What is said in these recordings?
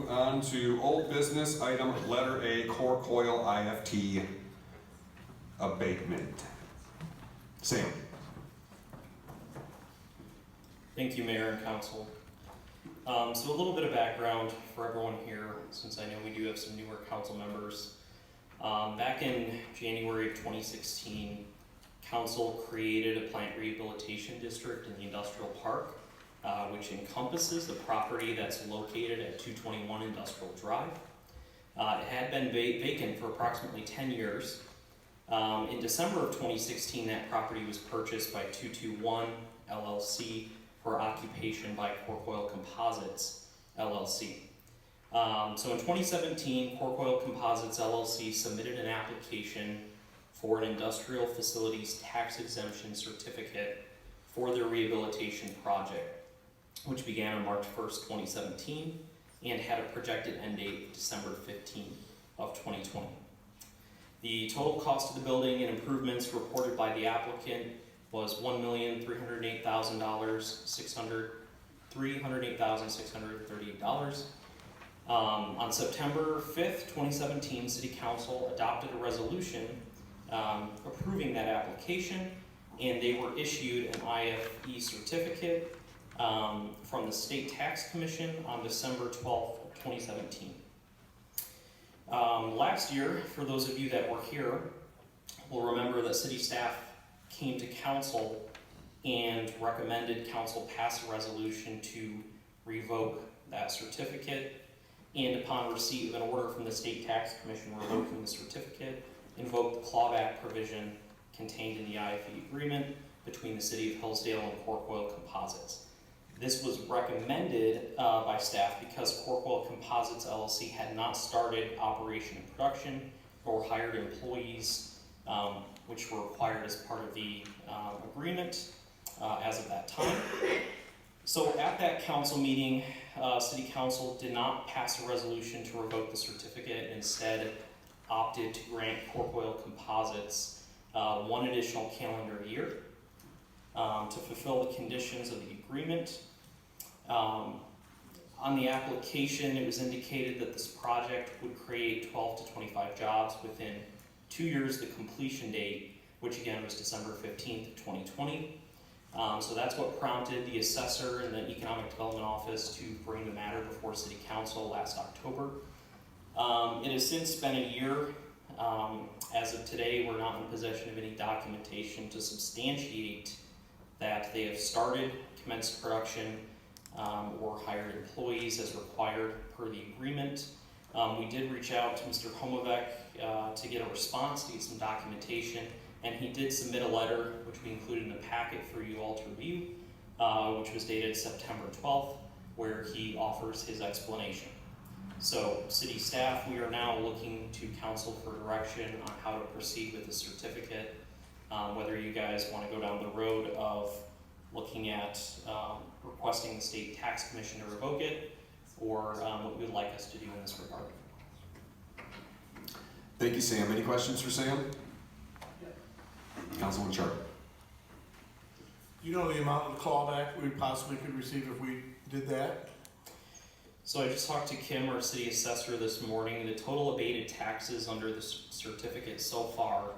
move on to old business item letter A, Corecoyle IFT abatement. Sam. Thank you, Mayor and Council. So a little bit of background for everyone here, since I know we do have some newer council members. Back in January of 2016, Council created a plant rehabilitation district in the industrial park, which encompasses the property that's located at 221 Industrial Drive. It had been vacant for approximately 10 years. In December of 2016, that property was purchased by 221 LLC for occupation by Corecoyle Composites LLC. So in 2017, Corecoyle Composites LLC submitted an application for an industrial facilities tax exemption certificate for their rehabilitation project, which began on March 1st, 2017, and had a projected end date of December 15th of 2020. The total cost of the building and improvements reported by the applicant was $1,308,638. On September 5th, 2017, City Council adopted a resolution approving that application, and they were issued an IFT certificate from the State Tax Commission on December 12th, 2017. Last year, for those of you that were here, will remember that city staff came to council and recommended council pass a resolution to revoke that certificate, and upon receipt of an order from the State Tax Commission revoking the certificate, invoke the clawback provision contained in the IFT agreement between the City of Hillsdale and Corecoyle Composites. This was recommended by staff because Corecoyle Composites LLC had not started operation and production or hired employees, which were required as part of the agreement as of that time. So at that council meeting, City Council did not pass a resolution to revoke the certificate, and instead opted to grant Corecoyle Composites one additional calendar year to fulfill the conditions of the agreement. On the application, it was indicated that this project would create 12 to 25 jobs within 2 years of the completion date, which again was December 15th, 2020. So that's what prompted the assessor and the Economic Development Office to bring the matter before City Council last October. It has since been a year. As of today, we're not in possession of any documentation to substantiate that they have started, commenced production, or hired employees as required per the agreement. We did reach out to Mr. Homovec to get a response, to get some documentation, and he did submit a letter, which we included in the packet for you all to review, which was dated September 12th, where he offers his explanation. So, city staff, we are now looking to council for direction on how to proceed with the certificate, whether you guys want to go down the road of looking at requesting the State Tax Commission to revoke it, or what you would like us to do in this regard. Thank you, Sam. Any questions for Sam? Councilman Sharp. You know the amount of clawback we possibly could receive if we did that? So I just talked to Kim, our city assessor, this morning. The total abated taxes under the certificate so far,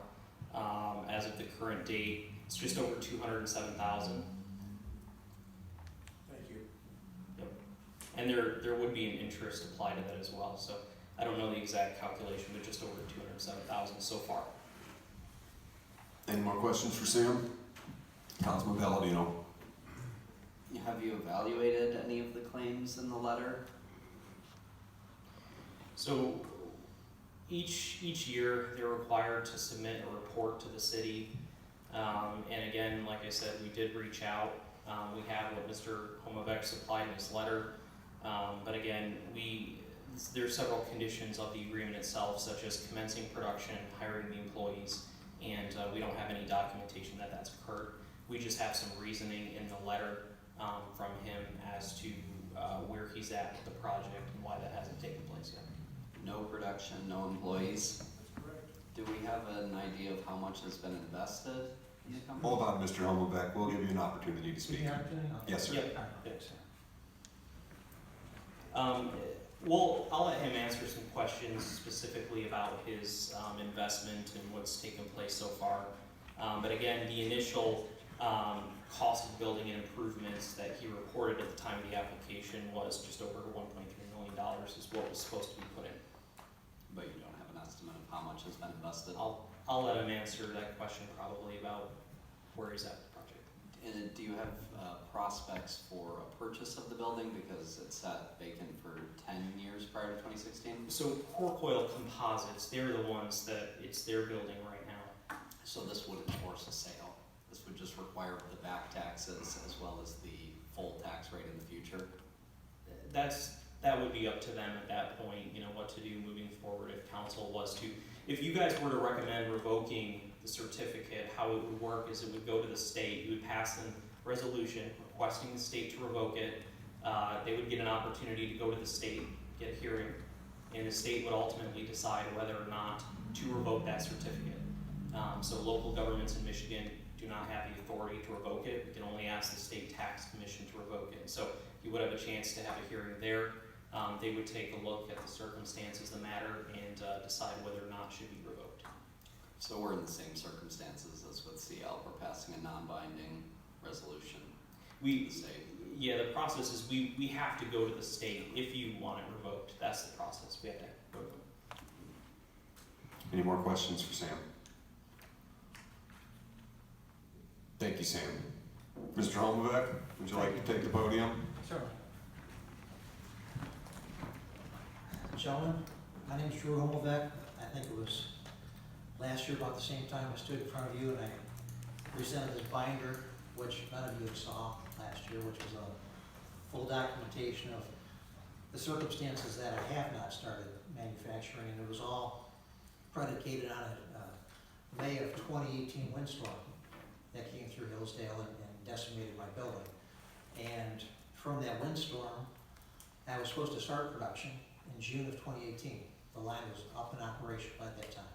as of the current date, it's just over $207,000. Thank you. Yep. And there would be an interest applied to that as well. So I don't know the exact calculation, but just over $207,000 so far. Any more questions for Sam? Councilman Palladino. Have you evaluated any of the claims in the letter? So each year they're required to submit a report to the city. And again, like I said, we did reach out. We have what Mr. Homovec supplied in his letter. But again, there's several conditions of the agreement itself, such as commencing production, hiring the employees, and we don't have any documentation that that's occurred. We just have some reasoning in the letter from him as to where he's at with the project and why that hasn't taken place yet. No production, no employees. Do we have an idea of how much has been invested in the company? Hold on, Mr. Homovec. We'll give you an opportunity to speak. Yes, sir. Yep. Well, I'll let him answer some questions specifically about his investment and what's taken place so far. But again, the initial cost of building and improvements that he reported at the time of the application was just over $1.3 million is what was supposed to be put in. But you don't have an estimate of how much has been invested? I'll let him answer that question probably about where he's at with the project. And do you have prospects for a purchase of the building, because it's sat vacant for 10 years prior to 2016? So Corecoyle Composites, they're the ones that it's their building right now. So this wouldn't force a sale. This would just require the back taxes as well as the full tax rate in the future. That would be up to them at that point, you know, what to do moving forward if council was to. If you guys were to recommend revoking the certificate, how it would work is it would go to the state. You would pass a resolution requesting the state to revoke it. They would get an opportunity to go to the state, get a hearing, and the state would ultimately decide whether or not to revoke that certificate. So local governments in Michigan do not have the authority to revoke it. We can only ask the state tax commission to revoke it. So you would have a chance to have a hearing there. They would take a look at the circumstances of the matter and decide whether or not it should be revoked. So we're in the same circumstances as with CL. We're passing a non-binding resolution to the state. Yeah, the process is we have to go to the state if you want it revoked. That's the process. We have to go to them. Any more questions for Sam? Thank you, Sam. Mr. Homovec, would you like to take the podium? Sure. Gentlemen, my name is Drew Homovec. I think it was last year about the same time I stood in front of you and I presented this binder, which none of you saw last year, which was a full documentation of the circumstances that I have not started manufacturing, and it was all predicated on a May of 2018 windstorm that came through Hillsdale and decimated my building. And from that windstorm, I was supposed to start production in June of 2018. The line was up in operation by that time.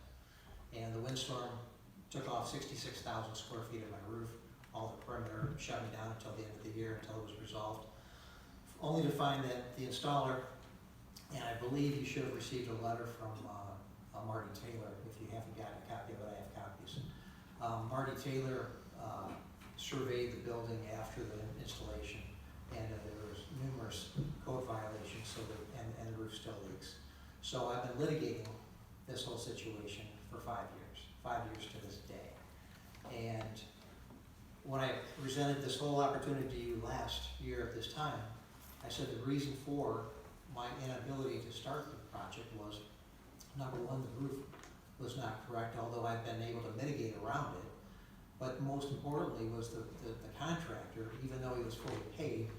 And the windstorm took off 66,000 square feet of my roof, all the perimeter shut me down until the end of the year, until it was resolved. Only to find that the installer, and I believe you should have received a letter from Marty Taylor. If you haven't gotten a copy of it, I have copies. Marty Taylor surveyed the building after the installation, and there was numerous code violations, so that, and the roof still leaks. So I've been litigating this whole situation for 5 years to this day. And when I presented this whole opportunity to you last year at this time, I said the reason for my inability to start the project was, number one, the roof was not correct, although I've been able to mitigate around it. But most importantly was the contractor, even though he was fully paid,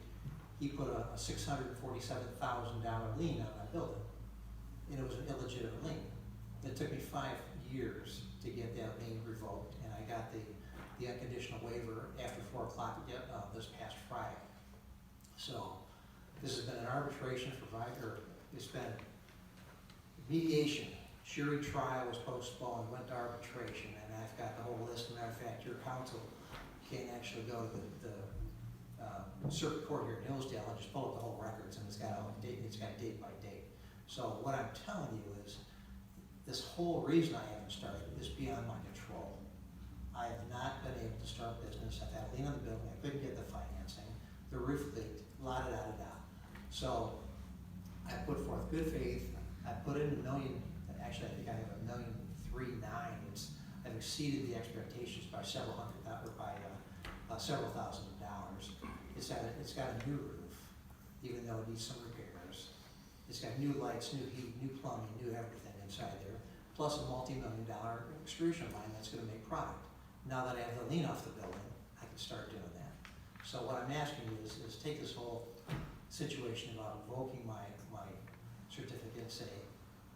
he put a $647,000 lien on my building. And it was an illegitimate lien. It took me 5 years to get that lien revoked, and I got the unconditional waiver after 4 o'clock this past Friday. So this has been an arbitration for 5 years. It's been mediation. Jury trial was postponed, went to arbitration, and I've got the whole list. As a matter of fact, your counsel can actually go to the circuit court here in Hillsdale and just pull up the whole records, and it's got date by date. So what I'm telling you is, this whole reason I haven't started is beyond my control. I have not been able to start business. I've had a lien on the building. I couldn't get the financing. The roof leaked. La-da-da-da-da. So I put forth good faith. I put in $1 million. Actually, I think I have $1,309,000. I've exceeded the expectations by several thousand dollars. It's got a new roof, even though it needs some repairs. It's got new lights, new heat, new plumbing, new everything inside there, plus a multi-million-dollar extrusion line that's going to make product. Now that I have the lien off the building, I can start doing that. So what I'm asking you is take this whole situation about revoking my certificate and say,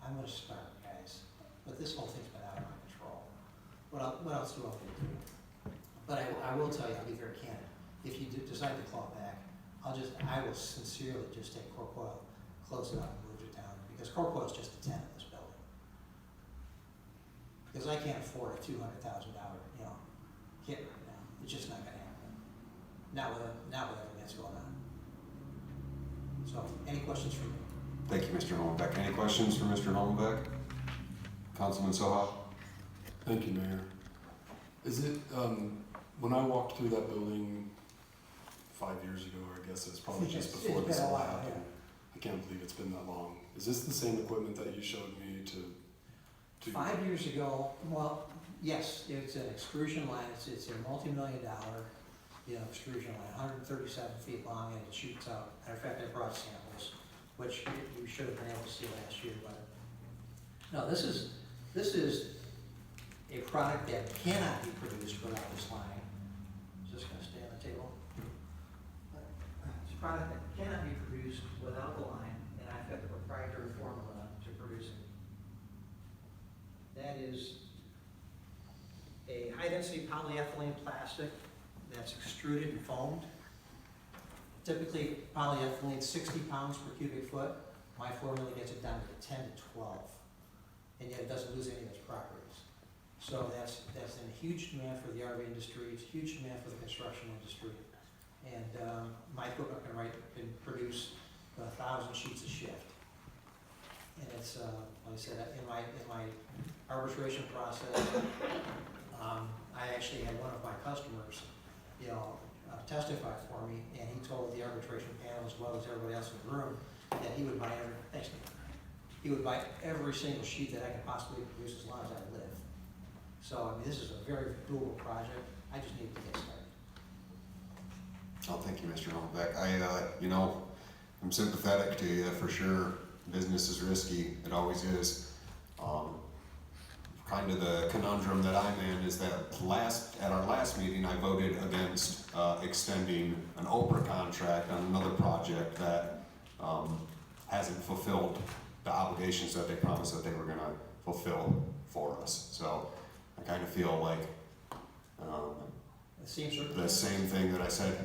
I'm going to start, guys. But this whole thing's been out of my control. What else do I want to do? But I will tell you, I'll be very candid. If you decide to claw back, I will sincerely just take Corecoyle, close it up, and move it down, because Corecoyle is just a tenant of this building. Because I can't afford a $200,000, kit right now. It's just not going to happen. Not with everything that's going on. So, any questions for me? Thank you, Mr. Homovec. Any questions for Mr. Homovec? Councilman Soha? Thank you, Mayor. Is it, when I walked through that building 5 years ago, or I guess it's probably just It's before been this a all while, happened. I can't believe it's been that long. Is this the same equipment that you showed me to? 5 years ago, well, yes, it's an extrusion line, it's a multi-million-dollar, extrusion line, 137 feet long, and it shoots out. Matter of fact, I brought samples, which you should have been able to see last year, but, no, this is a product that cannot be produced without this line. Is this gonna stay on the table? It's a product that cannot be produced without the line, and I've got the proprietary formula to produce it. That is a high-density polyethylene plastic that's extruded and foamed. Typically, polyethylene 60 pounds per cubic foot. My formula gets it down to 10 to 12, and yet it doesn't lose any of its properties. So that's in a huge demand for the RV industry. It's a huge demand for the construction industry. And my equipment can produce 1,000 sheets a shift. And it's, like I said, in my arbitration process, I actually had one of my customers, testify for me, and he told the arbitration panel, as well as everybody else in the room, that he would buy every single sheet that I could possibly produce as long as I live. So, I mean, this is a very doable project. I just need to get started. Oh, thank you, Mr. Homovec. I'm sympathetic to you for sure. Business is risky. It always is. Kind of the conundrum that I'm in is that at our last meeting, I voted against extending an Oprah contract on another project that hasn't fulfilled the obligations that they promised that they were going to fulfill for us. So I kind of feel like the same thing that I said.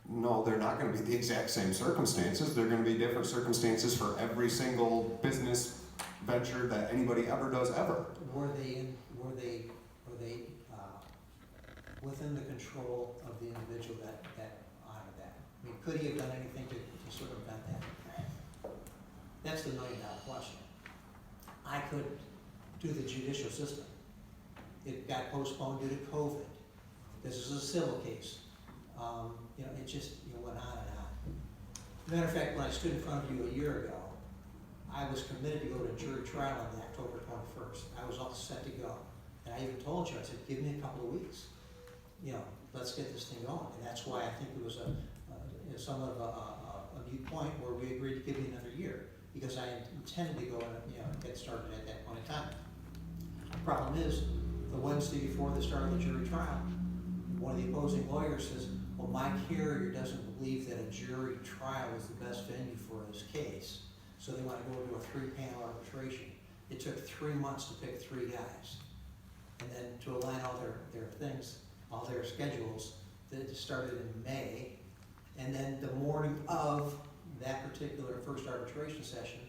No, they're not going to be the exact same circumstances. They're going to be different circumstances for every single business venture that anybody ever does ever. Were they within the control of the individual that honored that? I mean, could he have done anything to circumvent that? That's the million-dollar question. I could do the judicial system. It got postponed due to COVID. This is a civil case. It just went on and on. Matter of fact, when I stood in front of you a year ago, I was committed to go to a jury trial on October 21st. I was all set to go. And I even told you, I said, give me a couple of weeks. Let's get this thing going. And that's why I think it was somewhat of a mute point where we agreed to give me another year, because I intended to go and get started at that point in time. The problem is, the Wednesday before the start of the jury trial, one of the opposing lawyers says, well, my carrier doesn't believe that a jury trial is the best venue for this case, so they want to go into a 3-panel arbitration. It took 3 months to pick 3 guys. And then to align all their things, all their schedules, that started in May. And then the morning of that particular first arbitration session,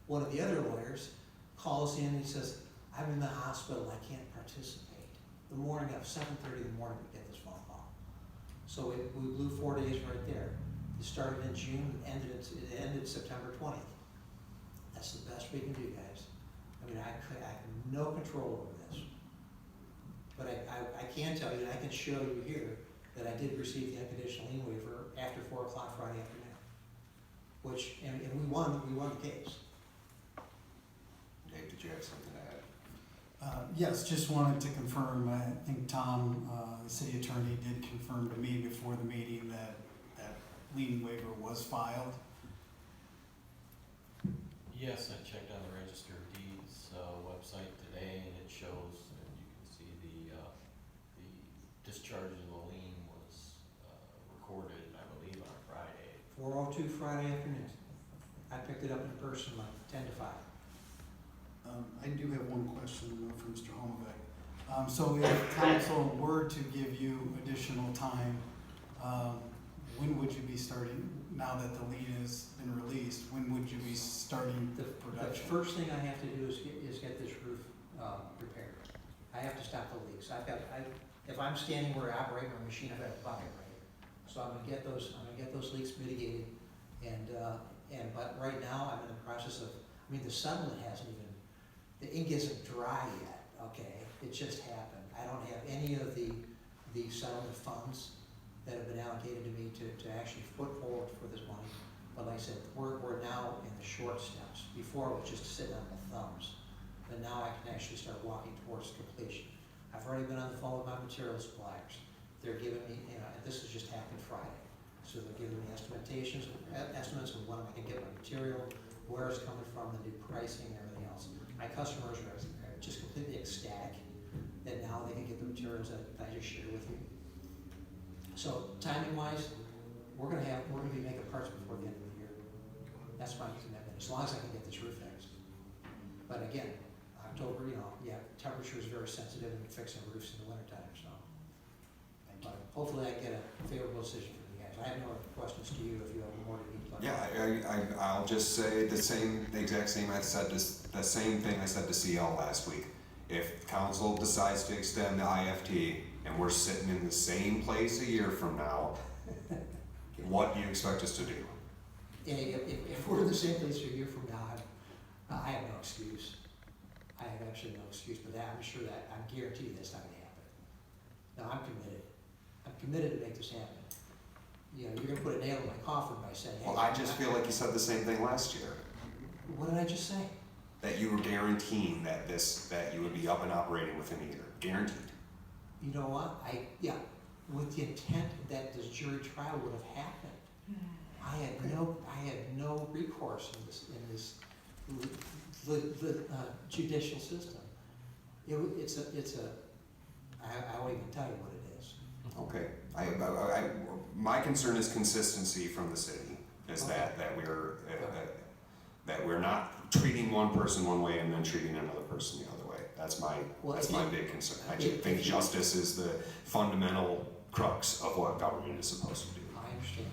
one of the other lawyers calls in and says, I'm in the hospital, I can't participate. The morning of 7:30 in the morning, we get this phone call. So we blew 4 days right there. It started in June, it ended September 20th. That's the best we can do, guys. I mean, I have no control over this. But I can tell you, and I can show you here, that I did receive the unconditional lien waiver after 4 o'clock Friday afternoon. And we won the case. Dave, did you have something to add? Yes, just wanted to confirm, I think Tom, the city attorney, did confirm to me before the meeting that lien waiver was filed. Yes, I checked on the Register of Deeds website today, and it shows, and you can see the discharge of the lien was recorded, I believe, on Friday. 4:02 Friday afternoon. I picked it up in person like 10 to 5. I do have one question for Mr. Homovec. So if council were to give you additional time, when would you be starting, now that the lien has been released, when would you be starting The production? first thing I have to do is get this roof repaired. I have to stop the leaks. If I'm standing where I operate my machine, I've got a bucket right here. So I'm gonna get those leaks mitigated, but right now, I'm in the process of, I mean, the settlement hasn't even, the ink isn't dry yet, okay? It just happened. I don't have any of the settlement funds that have been allocated to me to actually put forward for this money. But like I said, we're now in the short steps. Before, it was just sitting on the thumbs. But now I can actually start walking towards completion. I've already been on the phone with my material suppliers. They're giving me, and this has just happened Friday. So they're giving me estimates of when I can get my material, where it's coming from, the new pricing, and everything else. My customers are just completely ecstatic that now they can get the materials that I just shared with you. So timing wise, we're gonna be making parts before the end of the year. That's my commitment, as long as I can get this roof fixed. But again, October, temperature is very sensitive in fixing roofs in the wintertime, so. But hopefully I get a favorable decision from you guys. I have no other questions to you if you have more to be. Yeah, I'll just say the exact same the same thing I said to CL last week. If council decides to extend the IFT and we're sitting in the same place a year from now, what do you expect us to do? Yeah, if we're in the same place a year from now, I have no excuse. I have absolutely no excuse, but I'm sure that, I'm guaranteed that's not gonna happen. No, I'm committed. I'm committed to make this happen. You're gonna put a nail in my coffin by saying, hey. Well, I just feel like you said the same thing last year. What did I just say? That you were guaranteeing that you would be up and operating within a year. Guaranteed. You know what? With the intent that this jury trial would have happened. I had no recourse in this judicial system. I won't even tell you what it is. Okay. My concern is consistency from the city. Is Okay. that we're not treating one person one way and then treating another person the other way. That's my big concern. I think justice is the fundamental crux of what government is supposed to do. I understand,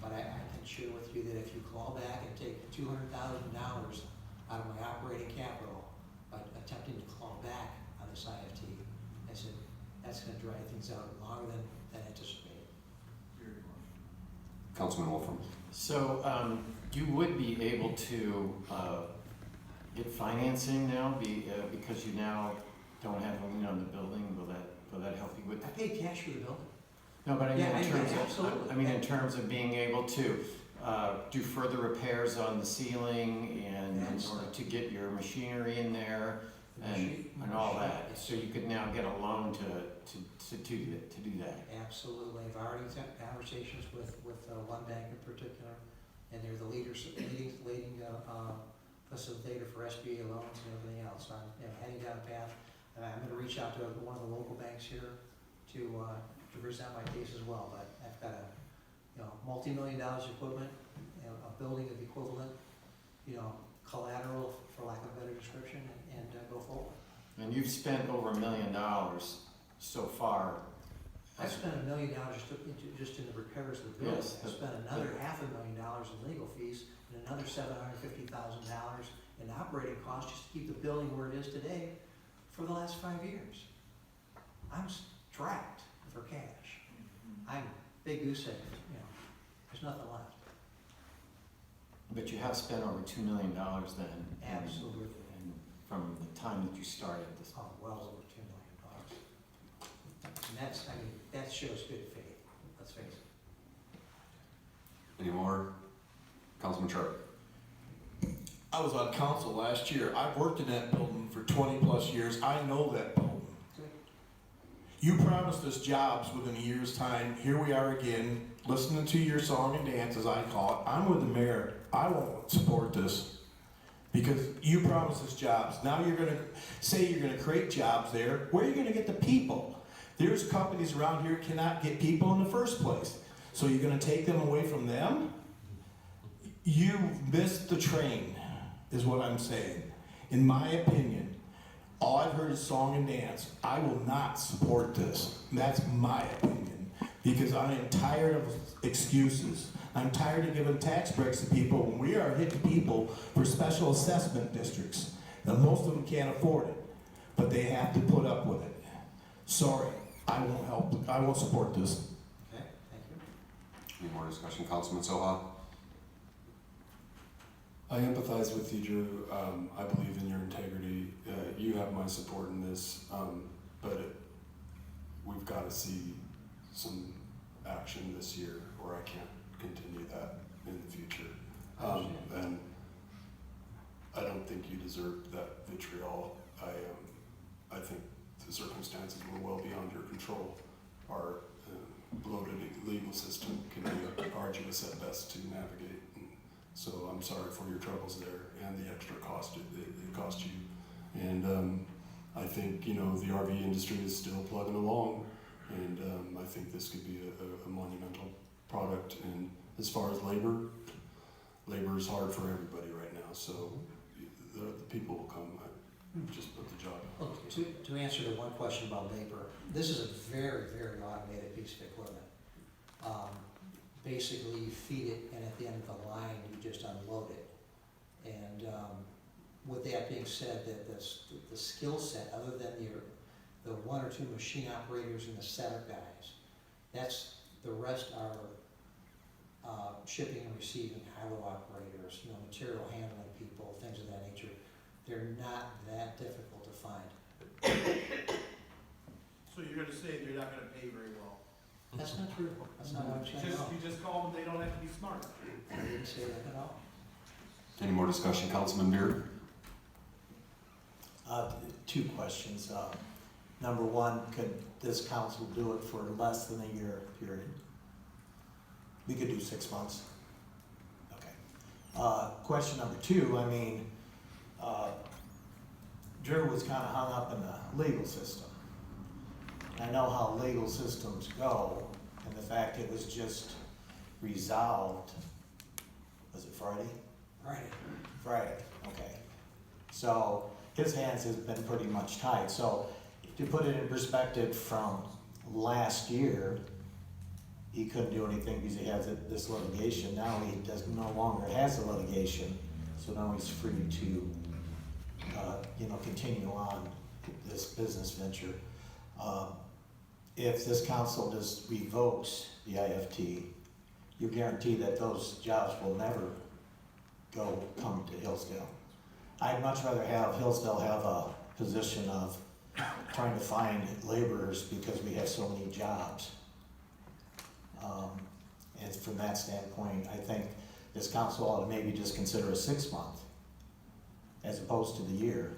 but I can share with you that if you claw back and take $200,000 out of my operating capital by attempting to claw back on this IFT, I said, that's gonna drag things out longer than anticipated. Councilman Wolfram. So, you would be able to, get financing now, because you now don't have a lien on the building, will that help you with I that? paid cash for the building. No, but I mean, Yeah, in absolutely. in terms of being able to, do further repairs on the ceiling and in Yes. order to get your machinery in there and all that, so you could now get a loan to do that. Absolutely. I've already had conversations with one bank in particular, and they're the leading facilitator for SBA loans and everything else. So I'm heading down a path, and I'm gonna reach out to one of the local banks here to present my case as well. But I've got multi-million dollars equipment, a building of equivalent, collateral, for lack of a better description, and go forward. And you've spent over $1 million so far. I spent $1 million just in the repairs of the building. Yes, I spent another $500,000 in legal fees and another $750,000 in operating costs just to keep the building where it is today for the last 5 years. I'm strapped for cash. I'm big goose egg, there's nothing left. But you have spent over $2 million then. Absolutely. And from the time that you started this. Oh, well over $2 million. And that shows good faith, let's face it. Any more? Councilman Sharp. I was on council last year. I've worked in that building for 20+ years. I know that building. Good. You promised us jobs within a year's time. Here we are again, listening to your song and dance, as I call it. I'm with the mayor. I won't support this because you promised us jobs. Now you're gonna say you're gonna create jobs there. Where are you gonna get the people? There's companies around here cannot get people in the first place. So you're gonna take them away from them? You missed the train, is what I'm saying. In my opinion, all I've heard is song and dance. I will not support this. That's my opinion. Because I am tired of excuses. I'm tired of giving tax breaks to people when we are hitting people for special assessment districts. Now, most of them can't afford it, but they have to put up with it. Sorry, I won't support this. Okay, thank you. Any more discussion? Councilman Soha? I empathize with you, Drew. I believe in your integrity. You have my support in this, we've got to see some action this year, or I can't continue that in the future. And I don't think you deserve that vitriol. I think the circumstances were well beyond your control. Our bloated legal system can be arduous at best to navigate. And so I'm sorry for your troubles there and the extra cost it cost you. And I think, the RV industry is still plugging along, and I think this could be a monumental product. And as far as labor is hard for everybody right now, so the people will come. I just put the job out. Look, to answer the one question about labor, this is a very, very automated piece of equipment. Basically, you feed it, and at the end of the line, you just unload it. And with that being said, that the skill set, other than the one or two machine operators and the setup guys, the rest are shipping and receiving, high-low operators, material handling people, things of that nature. They're not that difficult to find. So you're gonna say they're not gonna pay very well? That's not true. That's not what I'm saying at all. You just call them, they don't have to be smart. I didn't say that at all. Any more discussion? Councilman Beard? Two questions. Number one, could this council do it for less than a year period? We could do 6 months. Okay. Question number two, Drew was kind of hung up in the legal system. I know how legal systems go, and the fact it was just resolved, was it Friday? Friday, okay. So his hands has been pretty much tied. So to put it in perspective, from last year, he couldn't do anything because he has this litigation. Now he no longer has the litigation, so now he's free to, continue on this business venture. If this council just revokes the IFT, you guarantee that those jobs will never come to Hillsdale. I'd much rather have Hillsdale have a position of trying to find laborers because we have so many jobs. And from that standpoint, I think this council ought to maybe just consider a 6 month as opposed to the year,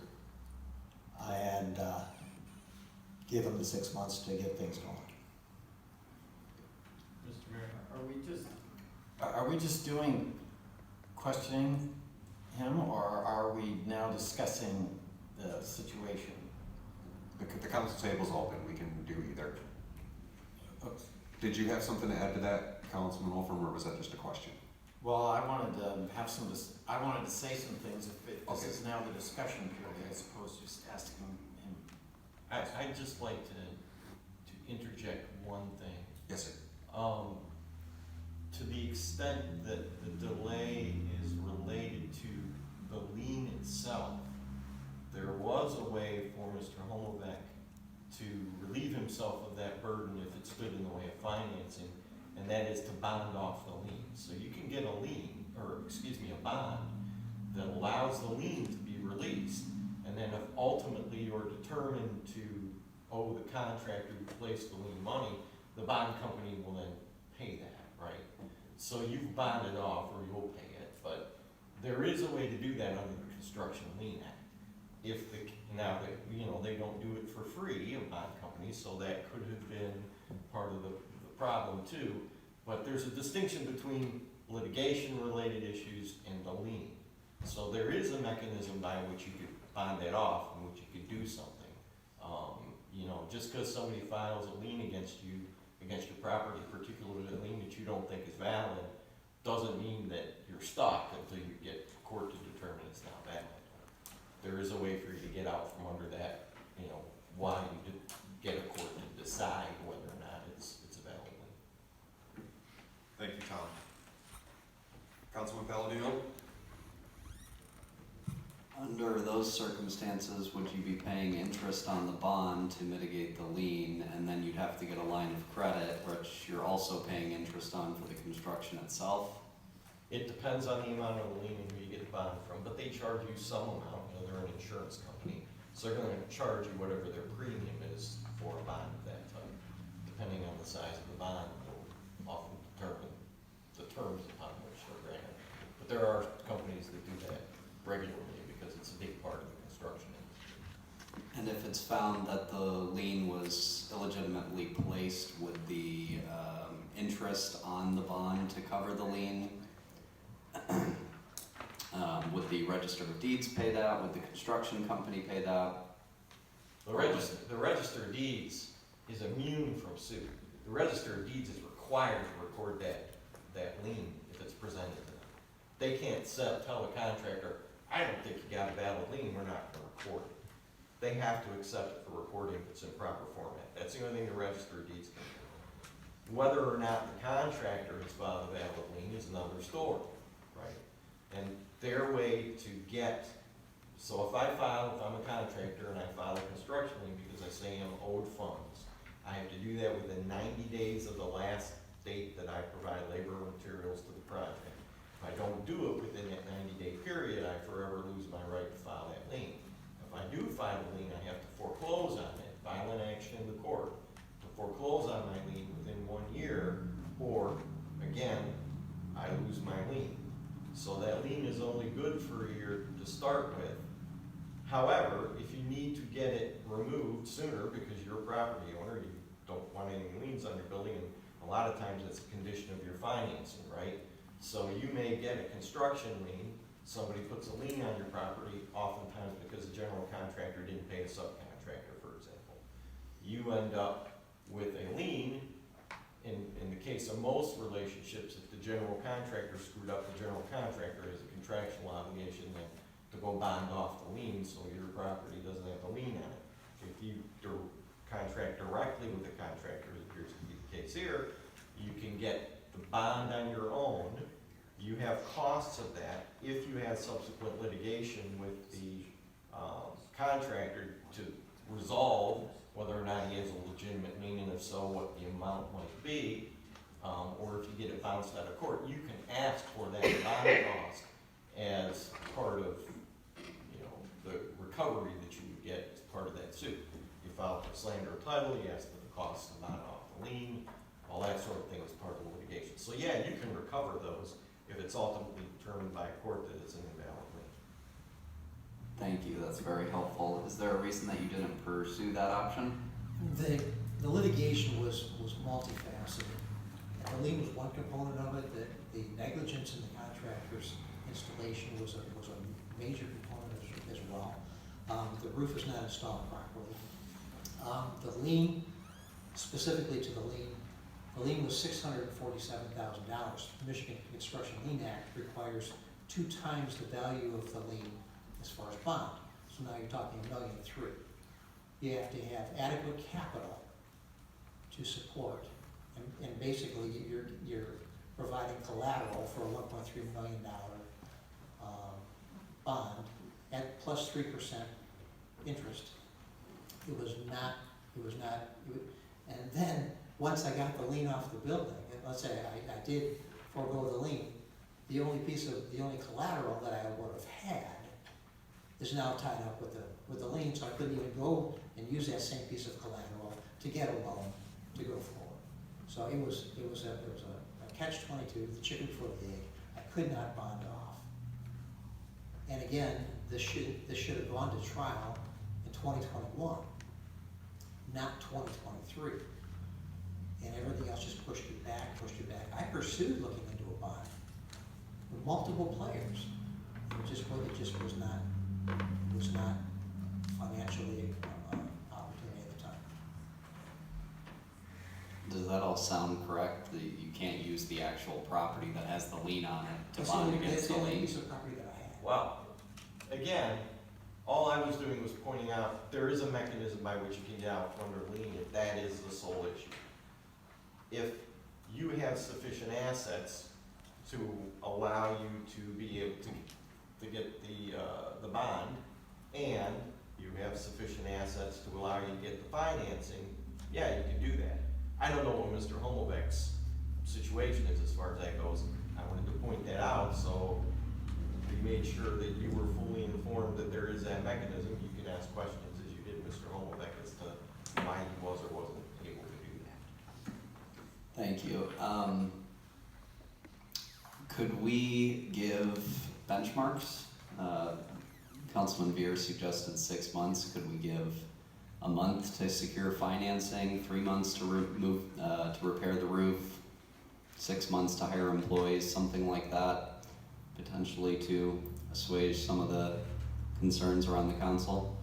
and give them the 6 months to get things going. Mr. Mayor? Are we just doing questioning him, or are we now discussing the situation? The council table's open, we can do either. Did you have something to add to that, Councilman Wolfram, or was that just a question? Well, I wanted to have I wanted to say some things if this Okay. is now the discussion period as opposed to just asking him. I'd just like to interject one thing. Yes, sir. To the extent that the delay is related to the lien itself, there was a way for Mr. Homovec to relieve himself of that burden if it stood in the way of financing, and that is to bond off the lien. So you can get a bond that allows the lien to be released, and then if ultimately you're determined to owe the contractor who placed the lien money, the bond company will then pay that, right? So you've bonded off, or you'll pay it, but there is a way to do that under the Construction Lien Act. They don't do it for free, a bond company, so that could have been part of the problem too. But there's a distinction between litigation-related issues and the lien. So there is a mechanism by which you could bond that off, in which you could do something. Just because somebody files a lien against your property, particularly a lien that you don't think is valid, doesn't mean that you're stuck until you get the court to determine it's not valid. There is a way for you to get out from under that, while you get a court to decide whether or not it's a valid lien. Thank you, Tom. Councilman Palladino? On Under those circumstances, would you be paying interest on the bond to mitigate the lien, and then you'd have to get a line of credit, which you're also paying interest on for the construction itself? It depends on the amount of the lien and who you get the bond from, but they charge you some amount, they're an insurance company. So they're gonna charge you whatever their premium is for a bond of that type. Depending on the size of the bond, will often determine the terms upon which they're granted. But there are companies that do that regularly because it's a big part of the construction industry. And if it's found that the lien was illegitimately placed, would the interest on the bond to cover the lien, would the Register of Deeds pay that? Would the construction company pay that? The Register of Deeds is immune from suit. The Register of Deeds is required to record that lien if it's presented to them. They can't tell a contractor, I don't think you got a valid lien, we're not gonna record it. They have to accept it for recording if it's in proper format. That's the only thing the Register of Deeds can do. Whether or not the contractor has filed a valid lien is another story, right? And their way to get, so if I'm a contractor and I file a construction lien because I say I'm owed funds, I have to do that within 90 days of the last date that I provide labor and materials to the project. If I don't do it within that 90-day period, I forever lose my right to file that lien. If I do file a lien, I have to foreclose on it, file an action in the court to foreclose on my lien within 1 year, or again, I lose my lien. So that lien is only good for a year to start with. However, if you need to get it removed sooner because you're a property owner, you don't want any liens on your building, and a lot of times it's a condition of your financing, right? So you may get a construction lien, somebody puts a lien on your property, oftentimes because the general contractor didn't pay a subcontractor, for example. You end up with a lien. In the case of most relationships, if the general contractor screwed up, the general contractor has a contractual obligation then to go bond off the lien so your property doesn't have a lien on it. If you contract directly with the contractor, as appears to be the case here, you can get the bond on your own. You have costs of that. If you have subsequent litigation with the contractor to resolve whether or not he has a legitimate lien, and if so, what the amount might be, or if you get it bounced out of court, you can ask for that bond cost as part of, the recovery that you would get as part of that suit. You file for slander of title, you ask for the cost of bond off the lien, all that sort of thing is part of the litigation. So yeah, you can recover those if it's ultimately determined by a court that it's an invalid lien. Thank you, that's very helpful. Is there a reason that you didn't pursue that option? The litigation was multifaceted. And the lien was one component of it, the negligence in the contractor's installation was a major component as well. The roof is not installed properly. The lien, specifically to the lien was $647,000. The Michigan Construction Lien Act requires 2 times the value of the lien as far as bond. So now you're talking $1.3 million. You have to have adequate capital to support, and basically you're providing collateral for a $1.3 million bond at plus 3% interest. And then once I got the lien off the building, and let's say I did forego the lien, the only collateral that I would have had is now tied up with the lien, so I couldn't even go and use that same piece of collateral to get a loan to go forward. So it was a catch-22, the chicken before the egg. I could not bond off. And again, this should have gone to trial in 2021, not 2023. And everything else just pushed it back. I pursued looking into a bond with multiple players. It just was not financially opportunity at the time. Does that all sound correct? That you can't use the actual property that has the lien on it to bond against the It's the only lien? piece of property that I had. Well, again, all I was doing was pointing out there is a mechanism by which you can get out from under lien if that is the sole issue. If you have sufficient assets to allow you to be able to to get the bond, and you have sufficient assets to allow you to get the financing, yeah, you can do that. I don't know what Mr. Homovec's situation is as far as that goes. I wanted to point that out, so we made sure that you were fully informed that there is that mechanism. You can ask questions as you did Mr. Homovec as to why he was or wasn't able to do that. Thank you. Could we give benchmarks? Councilman Veer suggested 6 months. Could we give a month to secure financing, 3 months to repair the roof, 6 months to hire employees, something like that, potentially to assuage some of the concerns around the council?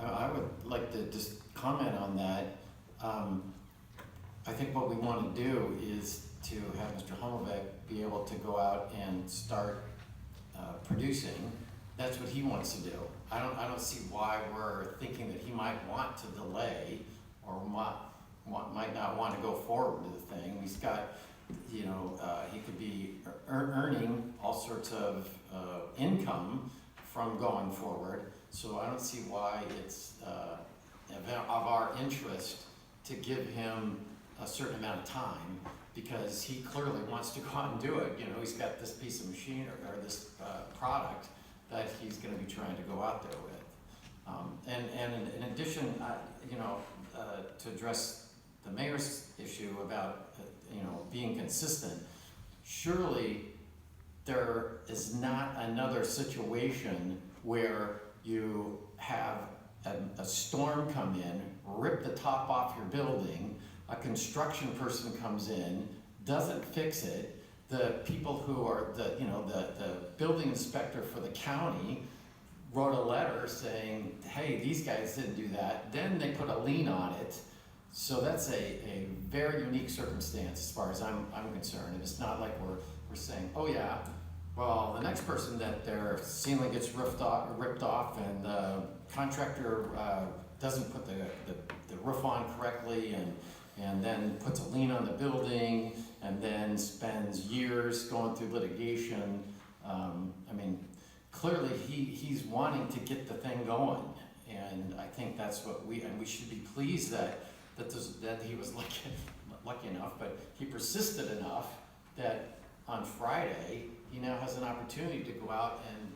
I would like to just comment on that. I think what we want to do is to have Mr. Homovec be able to go out and start producing. That's what he wants to do. I don't see why we're thinking that he might want to delay or might not want to go forward with the thing. He's got, he could be earning all sorts of income from going forward. So I don't see why it's of our interest to give him a certain amount of time, because he clearly wants to go out and do it. He's got this piece of machinery or this product that he's going to be trying to go out there with. And in addition, to address the mayor's issue about being consistent, surely there is not another situation where you have a storm come in, rip the top off your building, a construction person comes in, doesn't fix it, the people who are the building inspector for the county wrote a letter saying, hey, these guys didn't do that, then they put a lien on it. So that's a very unique circumstance as far as I'm concerned. And it's not like we're saying, oh yeah, well, the next person that their ceiling gets ripped off and the contractor doesn't put the roof on correctly and then puts a lien on the building and then spends years going through litigation. Clearly he's wanting to get the thing going. And I think that's what we should be pleased that he was lucky enough, but he persisted enough that on Friday, he now has an opportunity to go out and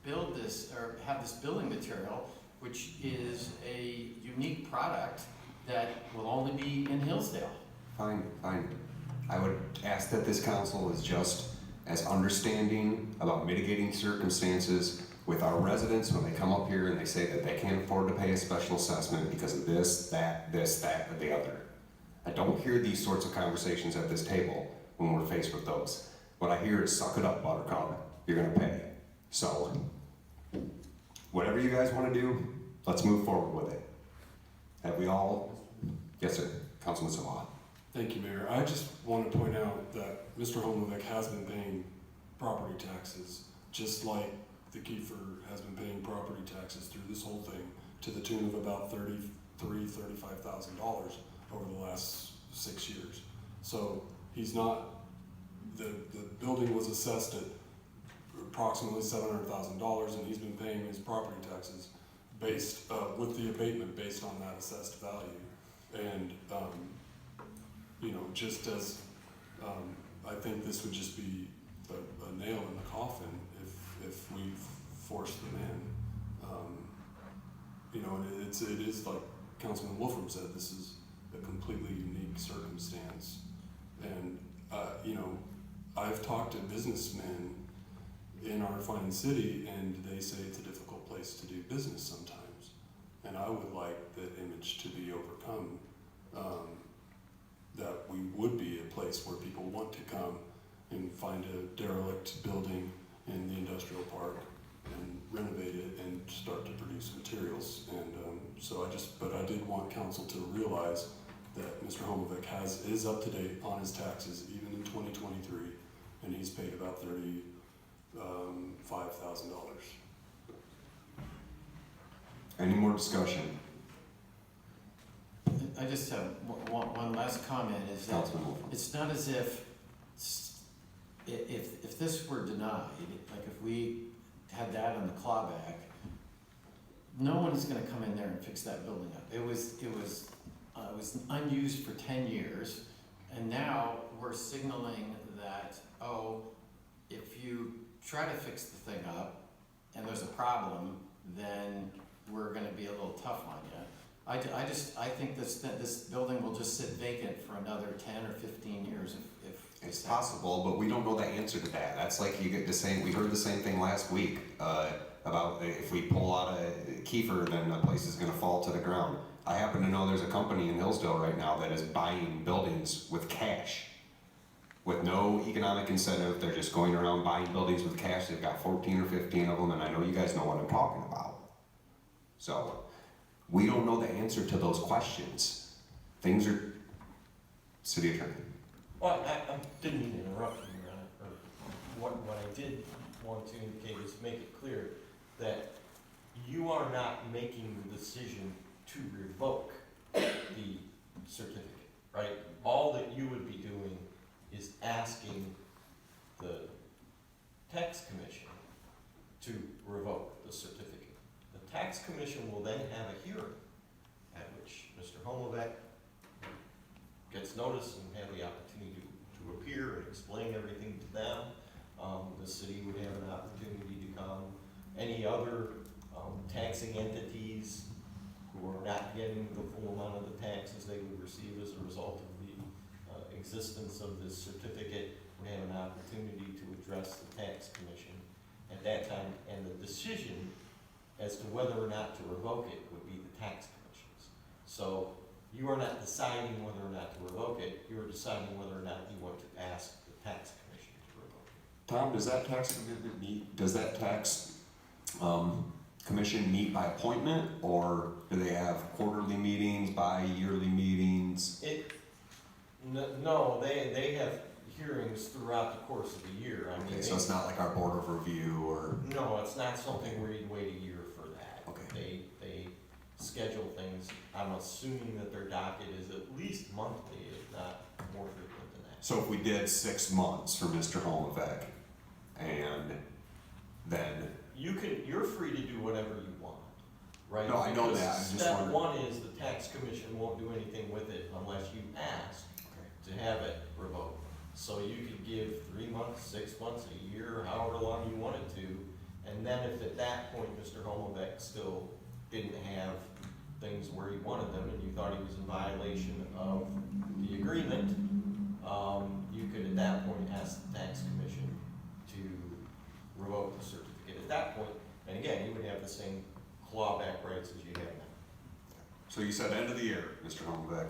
build this, or have this building material, which is a unique product that will only be in Hillsdale. Fine. I would ask that this council is just as understanding about mitigating circumstances with our residents when they come up here and they say that they can't afford to pay a special assessment because of this, that, or the other. I don't hear these sorts of conversations at this table when we're faced with those. What I hear is, suck it up, Buttercup, you're gonna pay. So, whatever you guys wanna do, let's move forward with it. Have we all? Yes, sir. Councilman Salah. Thank you, Mayor. I just want to point out that Mr. Homovec has been paying property taxes, just like the Kiefer has been paying property taxes through this whole thing, to the tune of about $35,000 over the last 6 years. So he's not, the building was assessed at approximately $700,000, and he's been paying his property taxes based, with the abatement based on that assessed value. And, just as, I think this would just be a nail in the coffin if we force them in. It is like Councilman Wolfram said, this is a completely unique circumstance. And, I've talked to businessmen in our fine city, and they say it's a difficult place to do business sometimes. And I would like that image to be overcome, that we would be a place where people want to come and find a derelict building in the industrial park and renovate it and start to produce materials. And but I did want council to realize that Mr. Homovec is up to date on his taxes, even in 2023, and he's paid about $35,000. Any more discussion? I just have one last comment, is that Councilman Wolfram. it's not as if this this were denied, like if we had that on the clawback, no one is gonna come in there and fix that building up. It was unused for 10 years, and now we're signaling that, oh, if you try to fix the thing up and there's a problem, then we're gonna be a little tough on you. I think this building will just sit vacant for another 10 or 15 years if It's possible, but we don't know the answer to that. That's like you get the same, we heard the same thing last week, about if we pull out a Kiefer, then the place is gonna fall to the ground. I happen to know there's a company in Hillsdale right now that is buying buildings with cash. With no economic incentive, they're just going around buying buildings with cash. They've got 14 or 15 of them, and I know you guys know what I'm talking about. So, we don't know the answer to those questions. Things are, city attorney. Well, I didn't mean to interrupt you, Your Honor, or what I did want to indicate is make it clear that you are not making the decision to revoke the certificate, right? All that you would be doing is asking the tax commission to revoke the certificate. The tax commission will then have a hearing at which Mr. Homovec gets notice and have the opportunity to appear and explain everything to them. The city would have an opportunity to come. Any other taxing entities who are not getting the full amount of the taxes they would receive as a result of the existence of this certificate would have an opportunity to address the tax commission at that time, and the decision as to whether or not to revoke it would be the tax commission's. So you are not deciding whether or not to revoke it, you are deciding whether or not you want to ask the tax commission to revoke it. Tom, does that tax commitment meet, does that tax commission meet by appointment, or do they have quarterly meetings, bi-yearly meetings? No, they have hearings throughout the course of the year. I mean, Okay, so it's not like our board of review or, no, it's not something where you'd wait a year for that. okay. They schedule things, I'm assuming that their docket is at least monthly, if not more frequent than that. So if we did 6 months for Mr. Homovec, and then, You're free to do whatever you want, right? No, I know Because that, I'm just step wondering. one is the tax commission won't do anything with it unless you ask to have it revoked. So you could give 3 months, 6 months, a year, however long you wanted to, and then if at that point Mr. Homovec still didn't have things where he wanted them and you thought he was in violation of the agreement, you could at that point ask the tax commission to revoke the certificate at that point. And again, you would have the same clawback rights as you have now. so you said end of the year, Mr. Homovec,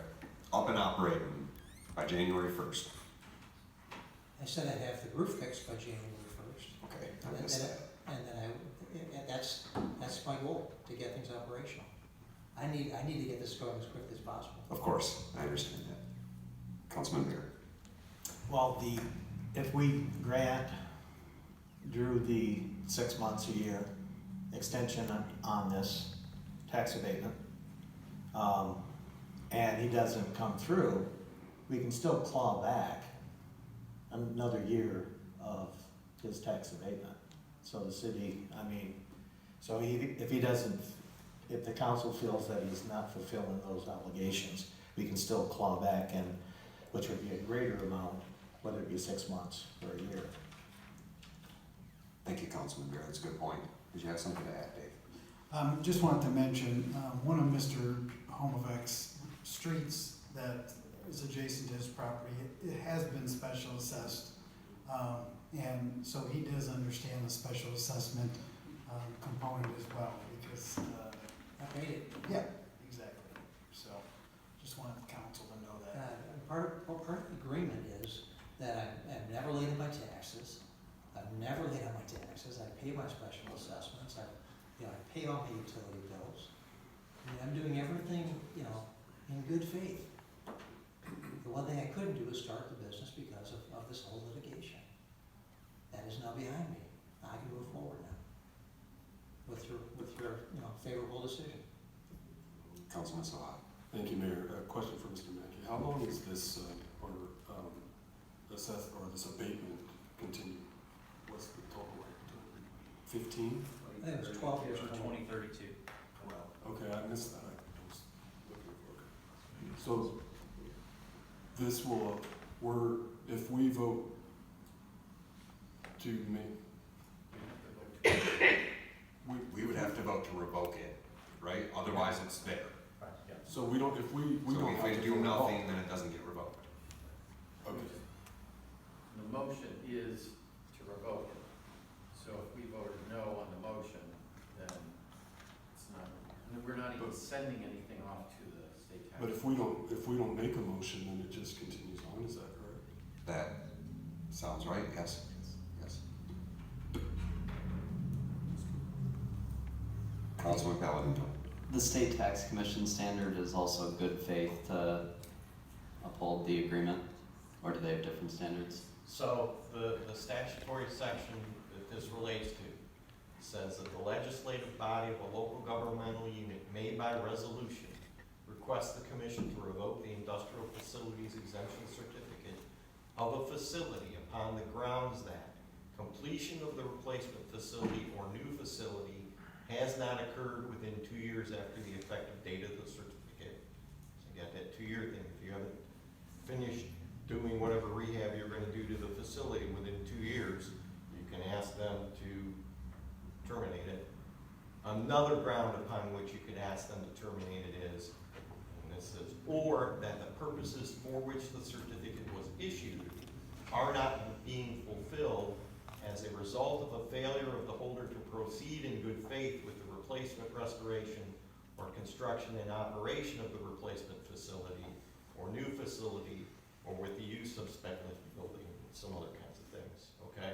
up and operating by January 1st. I said I'd have the roof fixed by January 1st. Okay, I And missed then, that. and then that's my goal, to get things operational. I need to get this going as quickly as possible. Of course, I understand that. Councilman Beer. Well, if we grant Drew the 6 months, a year extension on this tax abatement, and he doesn't come through, we can still claw back another year of his tax abatement. So the city, so if he doesn't, if the council feels that he's not fulfilling those obligations, we can still claw back, and which would be a greater amount, whether it be 6 months or a year. Thank you, Councilman Beer, that's a good point. Did you have something to add, Dave? Just wanted to mention, one of Mr. Homovec's streets that is adjacent to his property, it has been special assessed. And so he does understand the special assessment component as well, because, I paid it. yeah, exactly. So, just wanted the council to know that. Part of the agreement is that I'm never late on my taxes. I'm never late on my taxes. I pay my special assessments. I pay all my utility bills. I'm doing everything, in good faith. The one thing I couldn't do is start the business because of this whole litigation. That is now behind me. I can move forward now with your favorable decision. Councilman Salah. Thank you, Mayor. A question for Mr. Mackey. How long is this, this abatement continue? 15? I think it was 12 years. 2032. Okay, I missed that. I was looking for it. So this will, if we vote to make, We would have to vote to revoke it, right? Otherwise, it's there. so we don't, if we So don't if have we to do vote at all. nothing, then it doesn't get revoked. Okay. The motion is to revoke it. So if we voted no on the motion, then it's not, we're not even sending anything off to the state tax. But if we don't make a motion, then it just continues on, is that correct? That sounds right, yes. Yes. Councilman Paladin. The state tax commission standard is also good faith to uphold the agreement, or do they have different standards? So the statutory section that this relates to says that the legislative body of a local governmental unit may by resolution request the commission to revoke the industrial facilities exemption certificate of a facility upon the grounds that completion of the replacement facility or new facility has not occurred within 2 years after the effective date of the certificate. So you got that 2-year thing. If you haven't finished doing whatever rehab you're gonna do to the facility within 2 years, you can ask them to terminate it. Another ground upon which you could ask them to terminate it is, and this says, or that the purposes for which the certificate was issued are not being fulfilled as a result of a failure of the holder to proceed in good faith with the replacement, restoration, or construction and operation of the replacement facility or new facility, or with the use of speculative building, and some other kinds of things, okay?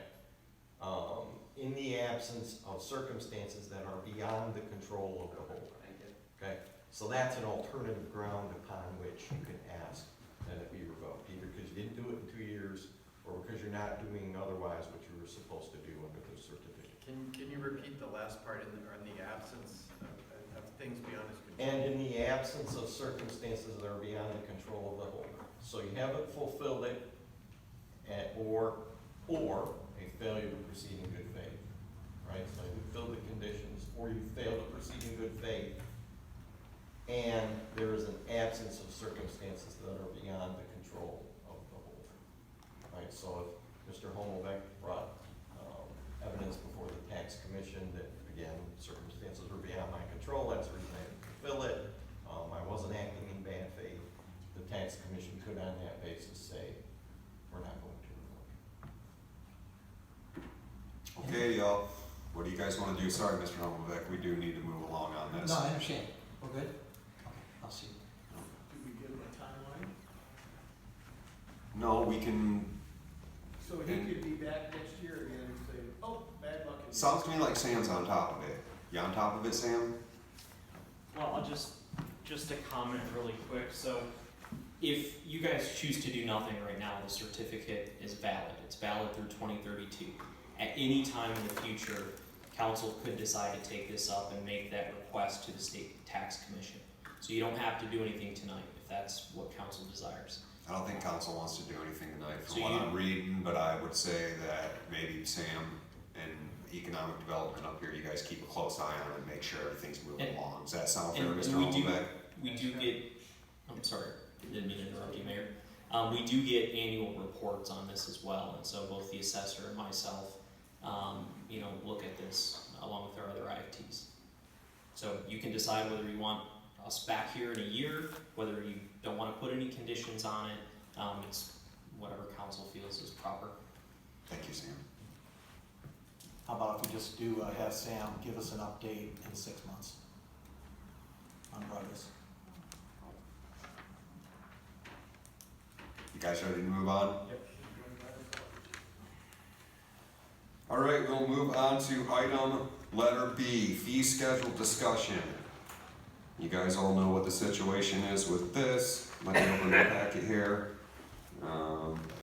In the absence of circumstances that are beyond the control of the holder, okay? So that's an alternative ground upon which you can ask that it be revoked, either because you didn't do it in 2 years, or because you're not doing otherwise what you were supposed to do under the certificate. Can you repeat the last part in the absence of things beyond his control? And in the absence of circumstances that are beyond the control of the holder. So you haven't fulfilled it, or a failure to proceed in good faith, right? So you fulfilled the conditions, or you failed to proceed in good faith, and there is an absence of circumstances that are beyond the control of the holder, right? So if Mr. Homovec brought evidence before the tax commission that, again, circumstances were beyond my control, that's the reason I didn't fulfill it, I wasn't acting in bad faith, the tax commission could on that basis say, we're not going to revoke. Okay, y'all, what do you guys wanna do? Sorry, Mr. Homovec, we do need to move along on this. No, I understand. We're good? Okay, I'll see. Do we give him a timeline? No, we can, So he could be back next year again and say, oh, bad luck. again." sounds to me like Sam's on top of it. You on top of it, Sam? Well, I'll just a comment really quick. So if you guys choose to do nothing right now, the certificate is valid. It's valid through 2032. At any time in the future, council could decide to take this up and make that request to the state tax commission. So you don't have to do anything tonight if that's what council desires. I don't think council wants to do anything tonight So from what you- I'm reading, but I would say that maybe Sam and economic development up here, you guys keep a close eye on it and make sure everything's moving And- along. Does that sound fair, and Mr. we do- Homovec? We do get, I'm sorry, didn't mean to interrupt you, Mayor. We do get annual reports on this as well, and so both the assessor and myself, look at this along with our other IFTs. So you can decide whether you want us back here in a year, whether you don't want to put any conditions on it. It's whatever council feels is proper. Thank you, Sam. How about if we just do, have Sam give us an update in 6 months on progress? You guys ready to move on? All right, we'll move on to item letter B, fee schedule discussion. You guys all know what the situation is with this. Let me open the packet here.